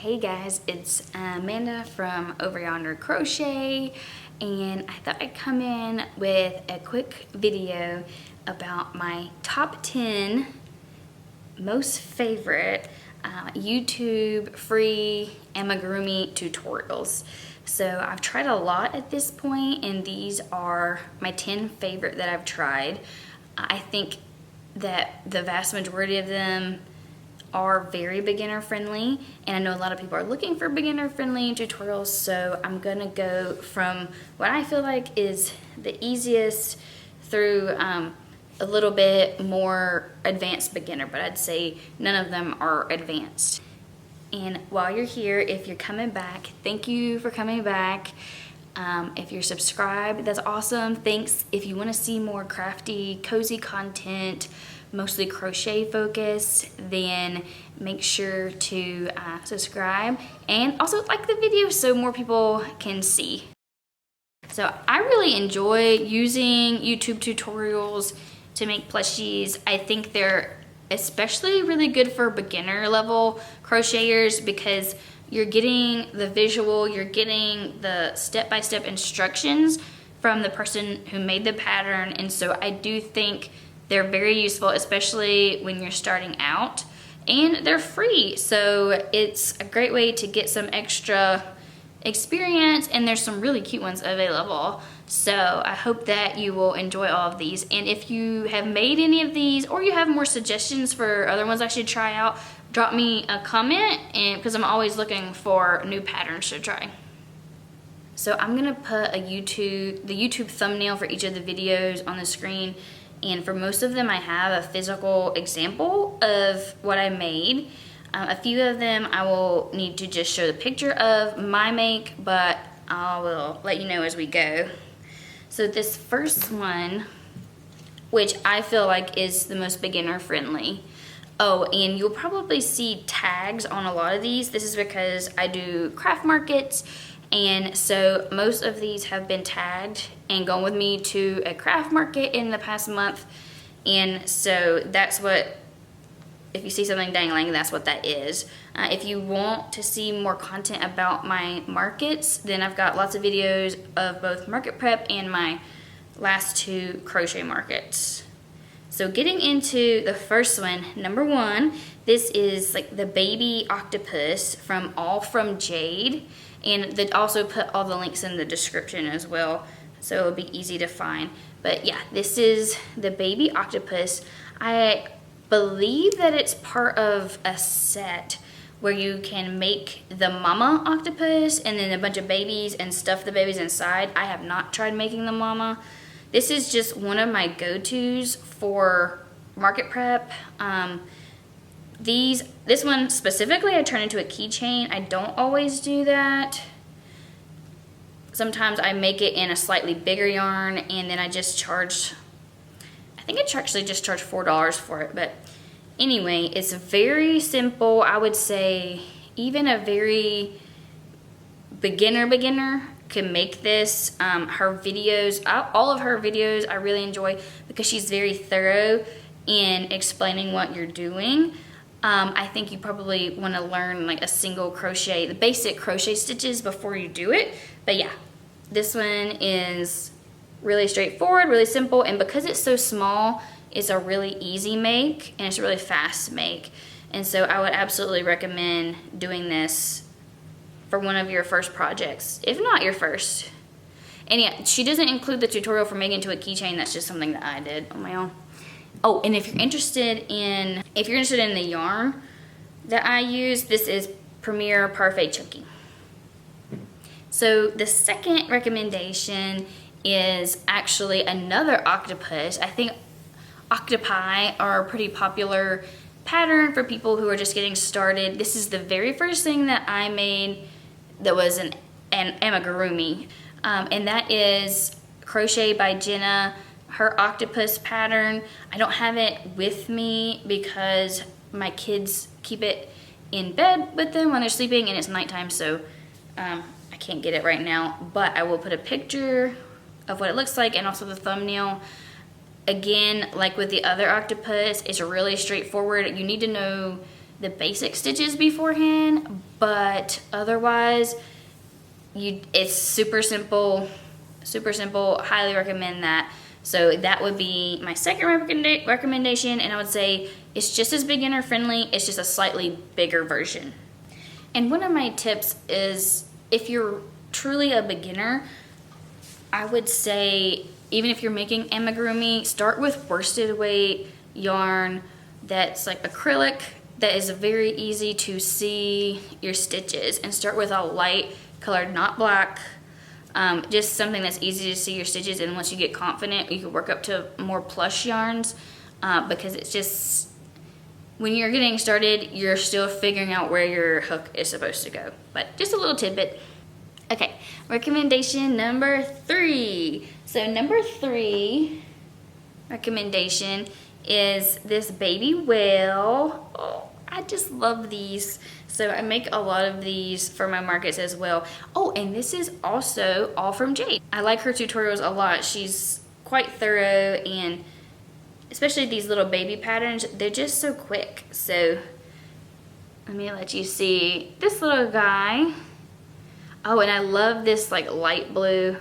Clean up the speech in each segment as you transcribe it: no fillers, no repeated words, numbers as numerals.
Hey guys, it's Amanda from Over Yonder Crochet, and I thought I'd come in with a quick video about my top 10 most favorite YouTube free amigurumi tutorials. So I've tried a lot at this point, and these are my 10 favorite that I've tried. I think that the vast majority of them are very beginner friendly, and I know a lot of people are looking for beginner friendly tutorials, so I'm gonna go from what I feel like is the easiest through a little bit more advanced beginner, but I'd say none of them are advanced. And while you're here, if you're coming back, thank you for coming back. If you're subscribed, that's awesome, thanks. If you want to see more crafty, cozy content, mostly crochet focus, then make sure to subscribe and also like the video so more people can see. So I really enjoy using YouTube tutorials to make plushies. I think they're especially really good for beginner level crocheters because you're getting the visual, you're getting the step-by-step instructions from the person who made the pattern, and so I do think they're very useful, especially when you're starting out, and they're free, so it's a great way to get some extra experience, and there's some really cute ones available. So I hope that you will enjoy all of these, and if you have made any of these or you have more suggestions for other ones I should try out, drop me a comment, and because I'm always looking for new patterns to try. So I'm gonna put the YouTube thumbnail for each of the videos on the screen, and for most of them I have a physical example of what I made. A few of them I will need to just show the picture of my make, but I will let you know as we go. So this first one, which I feel like is the most beginner friendly. Oh, and you'll probably see tags on a lot of these. This is because I do craft markets, and so most of these have been tagged and gone with me to a craft market in the past month. And so that's what, if you see something dangling, that's what that is. If you want to see more content about my markets, then I've got lots of videos of both market prep and my last two crochet markets. So getting into the first one, number one, this is like the baby octopus from All From Jade, and they also put all the links in the description as well, so it'll be easy to find. But yeah, this is the baby octopus. I believe that it's part of a set where you can make the mama octopus and then a bunch of babies and stuff the babies inside. I have not tried making the mama. This is just one of my go-tos for market prep. This one specifically I turn into a keychain. I don't always do that. Sometimes I make it in a slightly bigger yarn, and then I just charge, I think I actually just charged $4 for it. But anyway, it's very simple. I would say even a very beginner can make this. Her videos, all of her videos I really enjoy because she's very thorough in explaining what you're doing. I think you probably want to learn like a single crochet, the basic crochet stitches before you do it. But yeah, this one is really straightforward, really simple, and because it's so small, it's a really easy make and it's a really fast make. And so I would absolutely recommend doing this for one of your first projects, if not your first. And yeah, she doesn't include the tutorial for making into a keychain. That's just something that I did on my own. Oh, and if you're interested in the yarn that I use, this is Premier Parfait Chunky. So the second recommendation is actually another octopus. I think octopi are a pretty popular pattern for people who are just getting started. This is the very first thing that I made that was an amigurumi, and that is Crochet by Jenna, her octopus pattern. I don't have it with me because my kids keep it in bed with them when they're sleeping, and it's nighttime, so I can't get it right now, but I will put a picture of what it looks like and also the thumbnail. Again, like with the other octopus, it's really straightforward. You need to know the basic stitches beforehand, but otherwise it's super simple, highly recommend that. So that would be my second recommendation, and I would say it's just as beginner friendly, it's just a slightly bigger version. And one of my tips is, if you're truly a beginner, I would say, even if you're making amigurumi, start with worsted weight yarn that's like acrylic, that is very easy to see your stitches, and start with a light colored, not black, just something that's easy to see your stitches. And once you get confident, you can work up to more plush yarns, because it's just, when you're getting started, you're still figuring out where your hook is supposed to go. But just a little tidbit. Okay, recommendation number 3. So number 3 recommendation is this baby whale. Oh, I just love these. So I make a lot of these for my markets as well. Oh, and this is also all from Jade. I like her tutorials a lot. She's quite thorough, and especially these little baby patterns, they're just so quick. So let me let you see this little guy. Oh, and I love this like light blue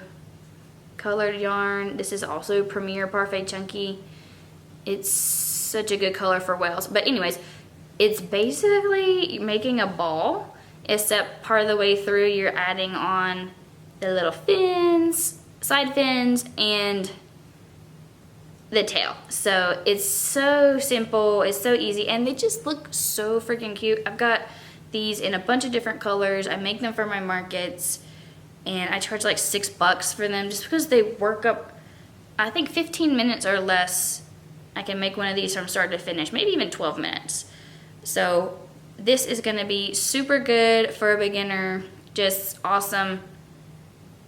colored yarn. This is also Premier Parfait Chunky. It's such a good color for whales. But anyways, it's basically making a ball, except part of the way through you're adding on the little fins, side fins, and the tail. So it's so simple, it's so easy, and they just look so freaking cute. I've got these in a bunch of different colors. I make them for my markets, and I charge like $6 for them just because they work up, I think 15 minutes or less. I can make one of these from start to finish, maybe even 12 minutes. So this is gonna be super good for a beginner, just awesome.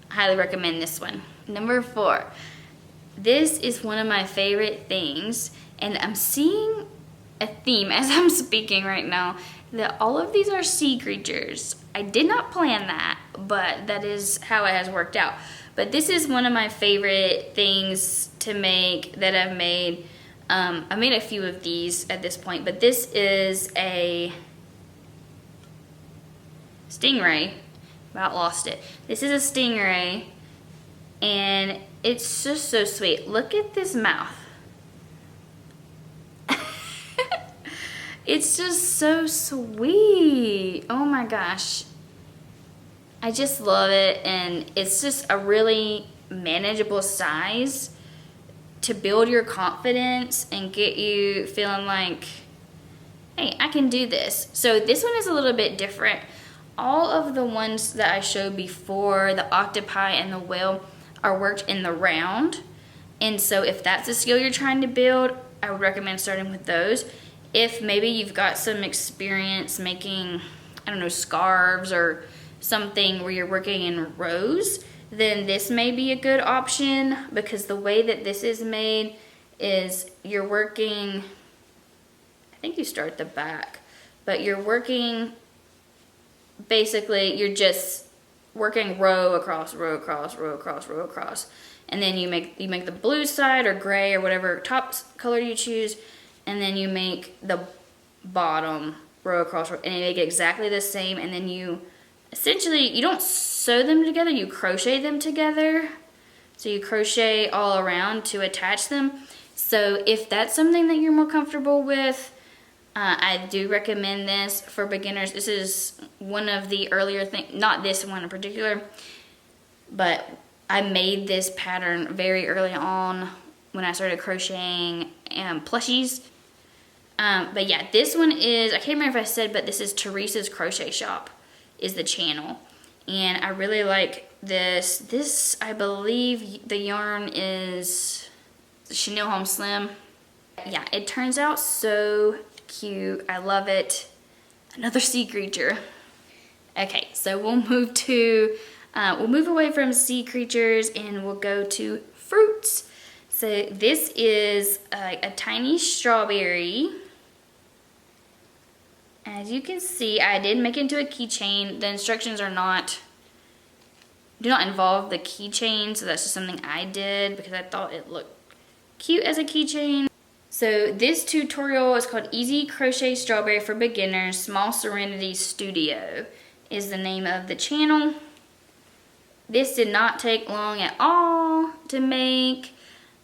Highly recommend this one. Number 4. This is one of my favorite things, and I'm seeing a theme as I'm speaking right now, that all of these are sea creatures. I did not plan that, but that is how it has worked out. But this is one of my favorite things to make that I've made. I made a few of these at this point, but this is a Stingray. About lost it. This is a Stingray, and it's just so sweet. Look at this mouth. It's just so sweet. Oh my gosh. I just love it, and it's just a really manageable size to build your confidence and get you feeling like, hey, I can do this. So this one is a little bit different. All of the ones that I showed before, the octopi and the whale, are worked in the round. And so if that's a skill you're trying to build, I would recommend starting with those. If maybe you've got some experience making, I don't know, scarves or something where you're working in rows, then this may be a good option, because the way that this is made is you're working, I think you start at the back, but you're working, basically you're just working row across, row across, row across, row across, and then you make the blue side or gray or whatever top color you choose, and then you make the bottom row across, and you make it exactly the same, and then you essentially, you don't sew them together, you crochet them together. So you crochet all around to attach them. So if that's something that you're more comfortable with, I do recommend this for beginners. This is one of the earlier things, not this one in particular, but I made this pattern very early on when I started crocheting plushies. But yeah, this one is, I can't remember if I said, but this is Teresa's Crochet Shop is the channel, and I really like this. This, I believe the yarn is Chenille Home Slim. Yeah, it turns out so cute. I love it. Another sea creature. Okay, so we'll move away from sea creatures and we'll go to fruits. So this is a tiny strawberry. As you can see, I did make it into a keychain. The instructions do not involve the keychain, so that's just something I did because I thought it looked cute as a keychain. So this tutorial is called Easy Crochet Strawberry for Beginners. Small Serenity Studio is the name of the channel. This did not take long at all to make.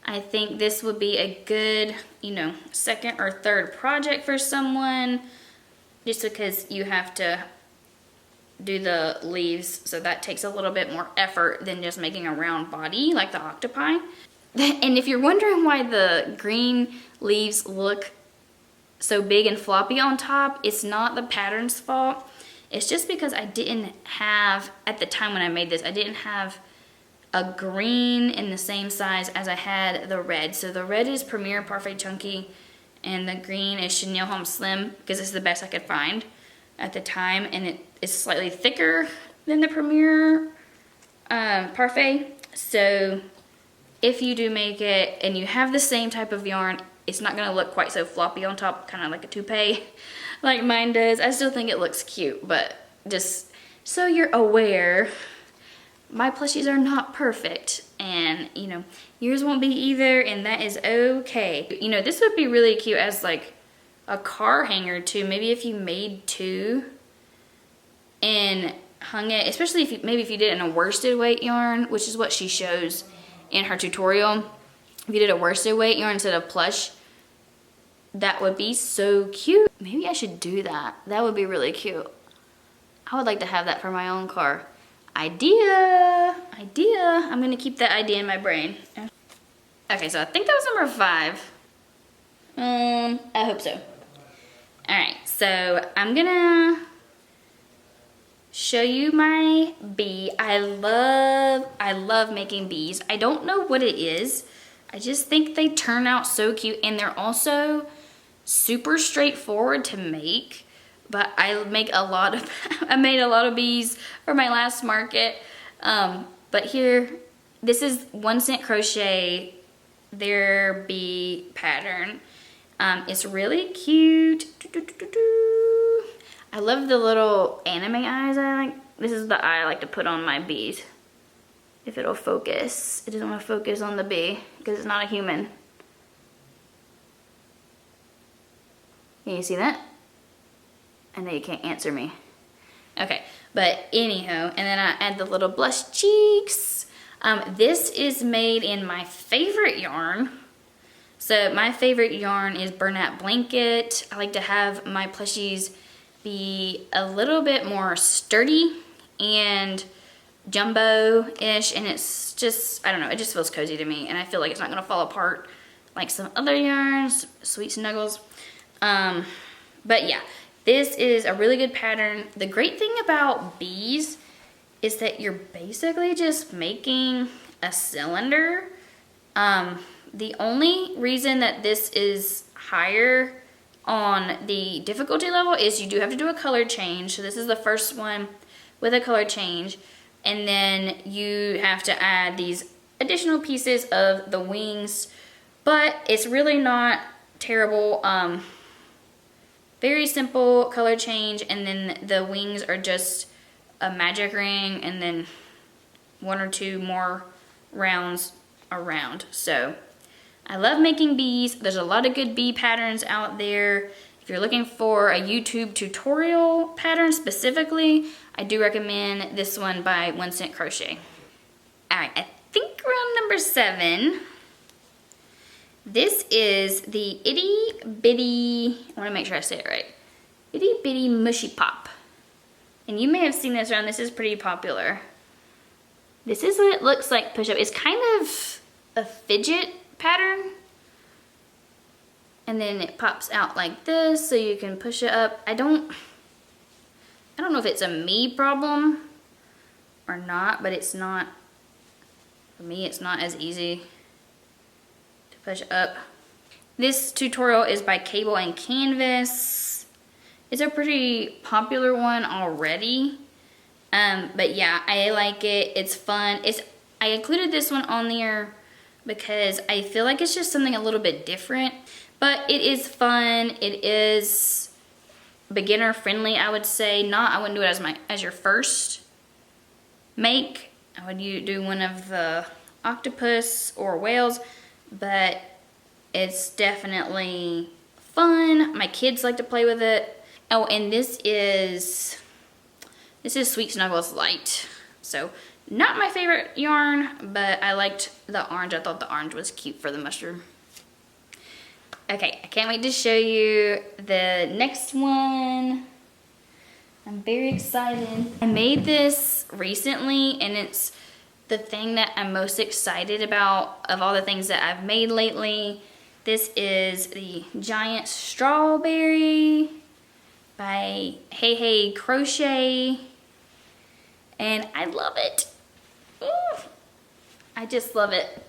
I think this would be a good, you know, second or third project for someone, just because you have to do the leaves, so that takes a little bit more effort than just making a round body like the octopi. And if you're wondering why the green leaves look so big and floppy on top, it's not the pattern's fault. It's just because I didn't have, at the time when I made this, I didn't have a green in the same size as I had the red. So the red is Premier Parfait Chunky and the green is Chenille Home Slim, because it's the best I could find at the time, and it is slightly thicker than the Premier Parfait. So if you do make it and you have the same type of yarn, it's not gonna look quite so floppy on top, kind of like a toupee like mine does. I still think it looks cute, but just so you're aware, my plushies are not perfect, and you know, yours won't be either, and that is okay. You know, this would be really cute as like a car hanger too. Maybe if you made two and hung it, especially if you, maybe if you did it in a worsted weight yarn, which is what she shows in her tutorial. If you did a worsted weight yarn instead of plush, that would be so cute. Maybe I should do that. That would be really cute. I would like to have that for my own car. Idea. I'm gonna keep that idea in my brain. Okay, so I think that was number 5. I hope so. All right, so I'm gonna show you my bee. I love making bees. I don't know what it is. I just think they turn out so cute, and they're also super straightforward to make. But I make a lot of, I made a lot of bees for my last market. But here, this is 1 Cent Crochet, their bee pattern. It's really cute. I love the little anime eyes. This is the eye I like to put on my bees. If it'll focus. It doesn't want to focus on the bee because it's not a human. Can you see that? I know you can't answer me. Okay, but anyhow, and then I add the little blush cheeks. This is made in my favorite yarn. So my favorite yarn is Bernat Blanket. I like to have my plushies be a little bit more sturdy and jumbo-ish, and it's just, I don't know, it just feels cozy to me, and I feel like it's not gonna fall apart like some other yarns, Sweet Snuggles. But yeah, this is a really good pattern. The great thing about bees is that you're basically just making a cylinder. The only reason that this is higher on the difficulty level is you do have to do a color change. So this is the first one with a color change. And then you have to add these additional pieces of the wings, but it's really not terrible. Very simple color change, and then the wings are just a magic ring and then 1 or 2 more rounds around. So I love making bees. There's a lot of good bee patterns out there. If you're looking for a YouTube tutorial pattern specifically, I do recommend this one by 1 Cent Crochet. All right, I think we're on number 7. This is the Itty Bitty, I want to make sure I say it right, Itty Bitty Mushy Pop. And you may have seen this around. This is pretty popular. This is what it looks like push up. It's kind of a fidget pattern. And then it pops out like this, so you can push it up. I don't know if it's a me problem or not, but it's not, for me, it's not as easy to push up. This tutorial is by Cable and Canvas. It's a pretty popular one already. But yeah, I like it. It's fun. I included this one on there because I feel like it's just something a little bit different. But it is fun. It is beginner friendly, I would say. I wouldn't do it as your first make. I would do one of the octopus or whales, but It's definitely fun. My kids like to play with it. Oh, and this is Sweet Snuggles Light. So not my favorite yarn, but I liked the orange. I thought the orange was cute for the mushroom. Okay, I can't wait to show you the next one. I'm very excited. I made this recently, and it's the thing that I'm most excited about of all the things that I've made lately. This is the Giant Strawberry by Hey Hey Crochet, and I love it. Ooh, I just love it.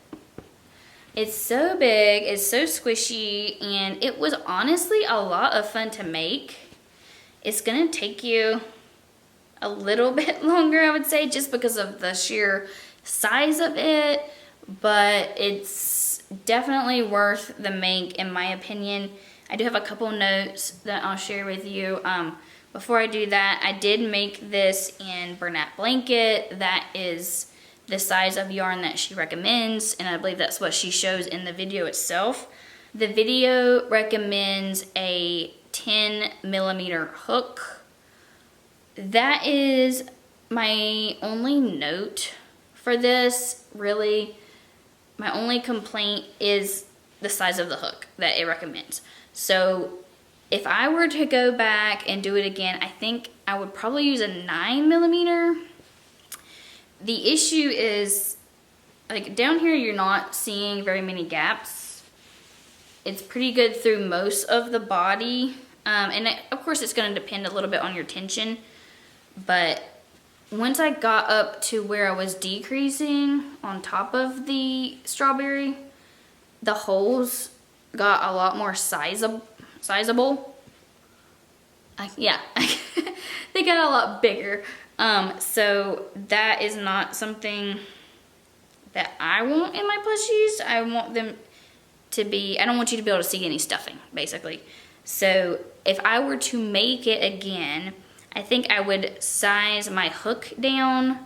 It's so big, it's so squishy, and it was honestly a lot of fun to make. It's gonna take you a little bit longer, I would say, just because of the sheer size of it, but it's definitely worth the make, in my opinion. I do have a couple notes that I'll share with you. Before I do that, I did make this in Bernat Blanket. That is the size of yarn that she recommends, and I believe that's what she shows in the video itself. The video recommends a 10mm hook. That is my only note for this, really. My only complaint is the size of the hook that it recommends. So if I were to go back and do it again, I think I would probably use a 9mm. The issue is, like, down here you're not seeing very many gaps. It's pretty good through most of the body. Of course it's gonna depend a little bit on your tension, but once I got up to where I was decreasing on top of the strawberry, the holes got a lot more sizable. Yeah, they got a lot bigger. So that is not something that I want in my plushies. I want them to be, I don't want you to be able to see any stuffing, basically. So if I were to make it again, I think I would size my hook down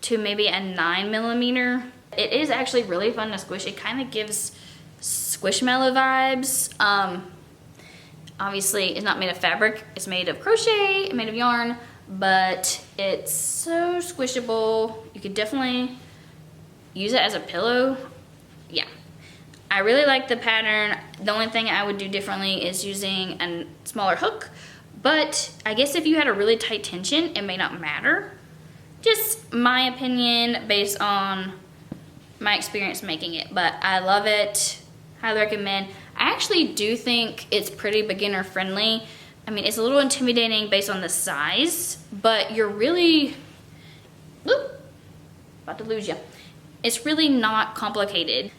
to maybe a 9mm. It is actually really fun to squish. It kind of gives Squishmallow vibes. Obviously it's not made of fabric, it's made of crochet, made of yarn, but it's so squishable. You could definitely use it as a pillow. Yeah, I really like the pattern. The only thing I would do differently is using a smaller hook, but I guess if you had a really tight tension, it may not matter. Just my opinion based on my experience making it, but I love it. Highly recommend. I actually do think it's pretty beginner friendly. I mean, it's a little intimidating based on the size, but you're really, whoop, about to lose you. It's really not complicated.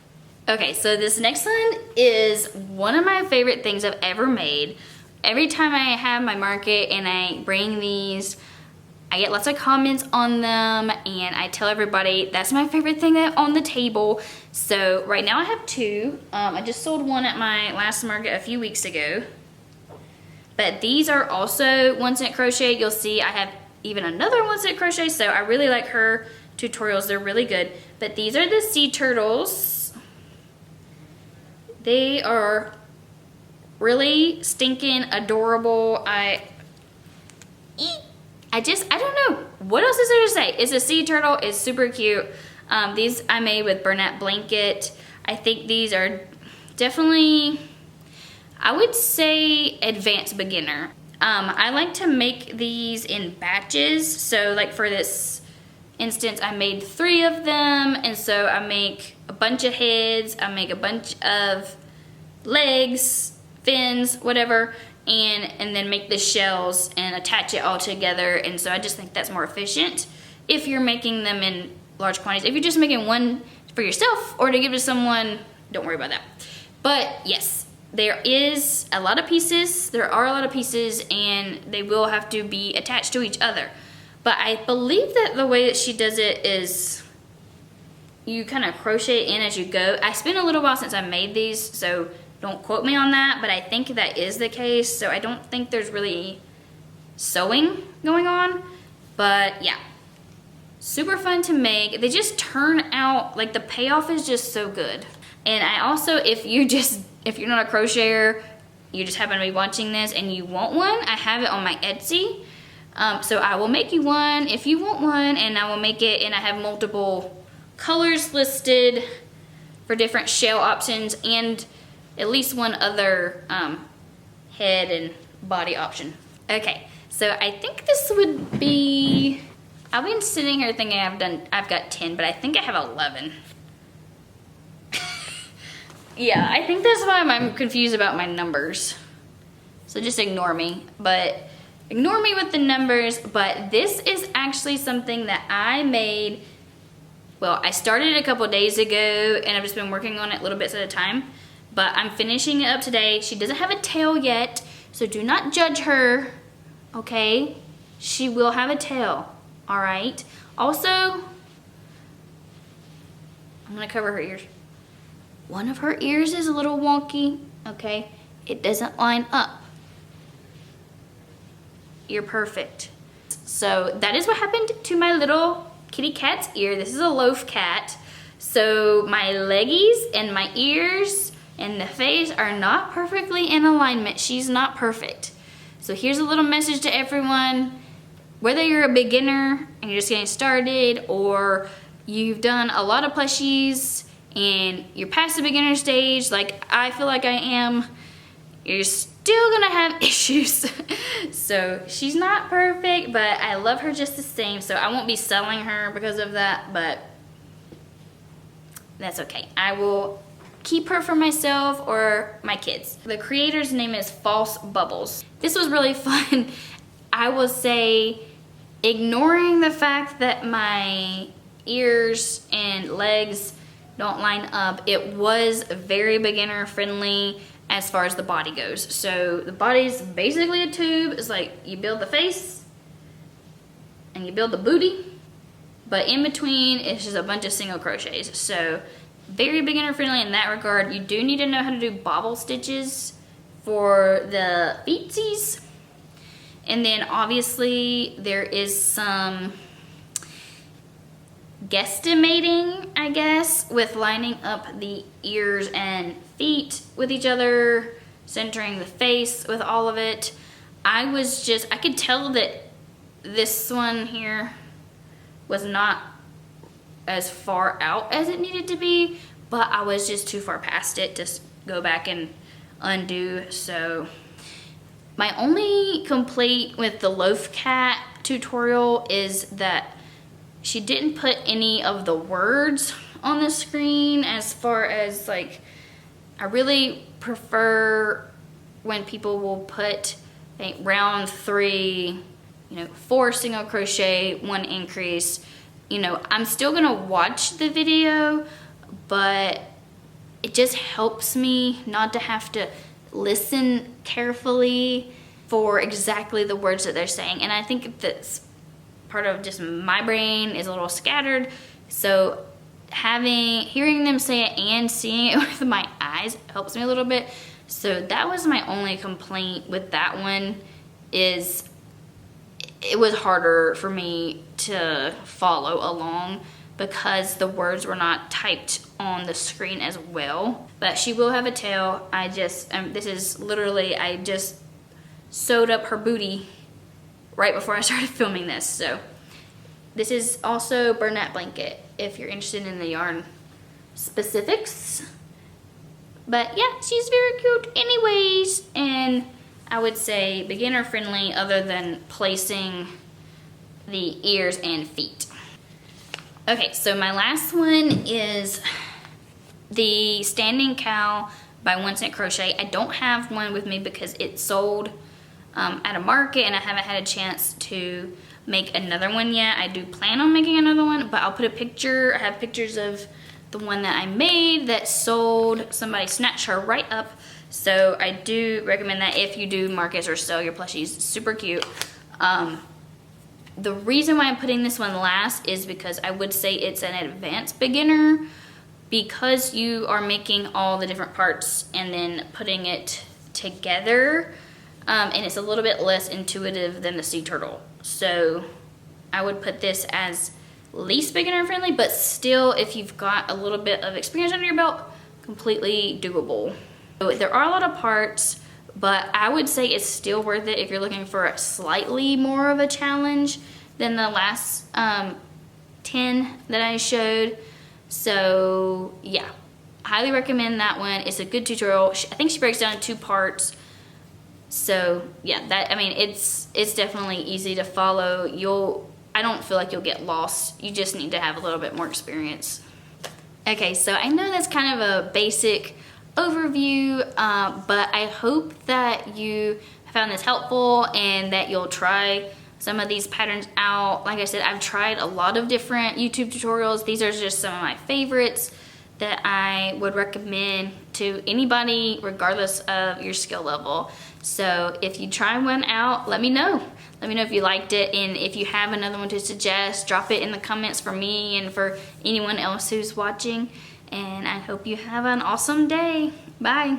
Okay, so this next one is one of my favorite things I've ever made. Every time I have my market and I bring these, I get lots of comments on them, and I tell everybody that's my favorite thing on the table. So right now I have two. I just sold one at my last market a few weeks ago. But these are also 1 Cent Crochet. You'll see I have even another 1 Cent Crochet, so I really like her tutorials. They're really good. But these are the sea turtles. They are really stinking adorable. I don't know. What else is there to say? It's a sea turtle. It's super cute. These I made with Bernat Blanket. I think these are definitely, I would say, advanced beginner. I like to make these in batches. So like for this instance, I made 3 of them. And so I make a bunch of heads. I make a bunch of legs, fins, whatever. And then make the shells and attach it all together. And so I just think that's more efficient if you're making them in large quantities. If you're just making one for yourself or to give to someone, don't worry about that. But yes, there is a lot of pieces. There are a lot of pieces, and they will have to be attached to each other. But I believe that the way that she does it is you kind of crochet in as you go. It's been a little while since I made these, so don't quote me on that, but I think that is the case. So I don't think there's really sewing going on, but yeah, super fun to make. They just turn out, like, the payoff is just so good. And I also, if you're not a crocheter, you just happen to be watching this and you want one, I have it on my Etsy. So I will make you one if you want one, and I will make it, and I have multiple colors listed for different shell options and at least one other head and body option. Okay, so I think this would be, I've been sitting here thinking I've got 10, but I think I have 11. Yeah, I think that's why I'm confused about my numbers. So just ignore me, but ignore me with the numbers. But this is actually something that I made, well, I started a couple days ago and I've just been working on it little bits at a time, but I'm finishing it up today. She doesn't have a tail yet, so do not judge her, okay? She will have a tail, all right? Also, I'm gonna cover her ears. One of her ears is a little wonky, okay? It doesn't line up. You're perfect. So that is what happened to my little kitty cat's ear. This is a Loaf Cat. So my leggies and my ears and the face are not perfectly in alignment. She's not perfect. So here's a little message to everyone. Whether you're a beginner and you're just getting started, or you've done a lot of plushies and you're past the beginner stage, like I feel like I am, you're still gonna have issues. So she's not perfect, but I love her just the same. So I won't be selling her because of that, but that's okay. I will keep her for myself or my kids. The creator's name is False Bubbles. This was really fun. I will say, ignoring the fact that my ears and legs don't line up, it was very beginner friendly as far as the body goes. So the body's basically a tube. It's like you build the face and you build the booty, but in between it's just a bunch of single crochets. So very beginner friendly in that regard. You do need to know how to do bobble stitches for the feetsies. And then obviously there is some guesstimating, I guess, with lining up the ears and feet with each other, centering the face with all of it. I could tell that this one here was not as far out as it needed to be, but I was just too far past it to go back and undo. So my only complaint with the Loaf Cat tutorial is that she didn't put any of the words on the screen, as far as like, I really prefer when people will put, I think, round 3, 4 single crochet, 1 increase. I'm still gonna watch the video, but it just helps me not to have to listen carefully for exactly the words that they're saying. And I think that's part of just my brain is a little scattered, so hearing them say it and seeing it with my eyes helps me a little bit. So that was my only complaint with that one, is it was harder for me to follow along because the words were not typed on the screen as well. But she will have a tail. I just sewed up her booty right before I started filming this. So this is also Bernat Blanket if you're interested in the yarn specifics. But yeah, she's very cute anyways, and I would say beginner friendly other than placing the ears and feet. Okay, so my last one is the Standing Cow by 1 Cent Crochet. I don't have one with me because it sold at a market and I haven't had a chance to make another one yet. I do plan on making another one, but I'll put a picture. I have pictures of the one that I made that sold. Somebody snatched her right up. So I do recommend that if you do markets or sell your plushies. Super cute. The reason why I'm putting this one last is because I would say it's an advanced beginner, because you are making all the different parts and then putting it together, and it's a little bit less intuitive than the sea turtle. So I would put this as least beginner friendly, but still, if you've got a little bit of experience under your belt, completely doable. So there are a lot of parts, but I would say it's still worth it if you're looking for a slightly more of a challenge than the last 10 that I showed. So yeah, highly recommend that one. It's a good tutorial. I think she breaks down in 2 parts. So yeah, I mean, it's definitely easy to follow. I don't feel like you'll get lost. You just need to have a little bit more experience. Okay, so I know that's kind of a basic overview, but I hope that you found this helpful and that you'll try some of these patterns out. Like I said, I've tried a lot of different YouTube tutorials. These are just some of my favorites that I would recommend to anybody regardless of your skill level. So if you try one out, let me know. Let me know if you liked it, and if you have another one to suggest, drop it in the comments for me and for anyone else who's watching. And I hope you have an awesome day. Bye.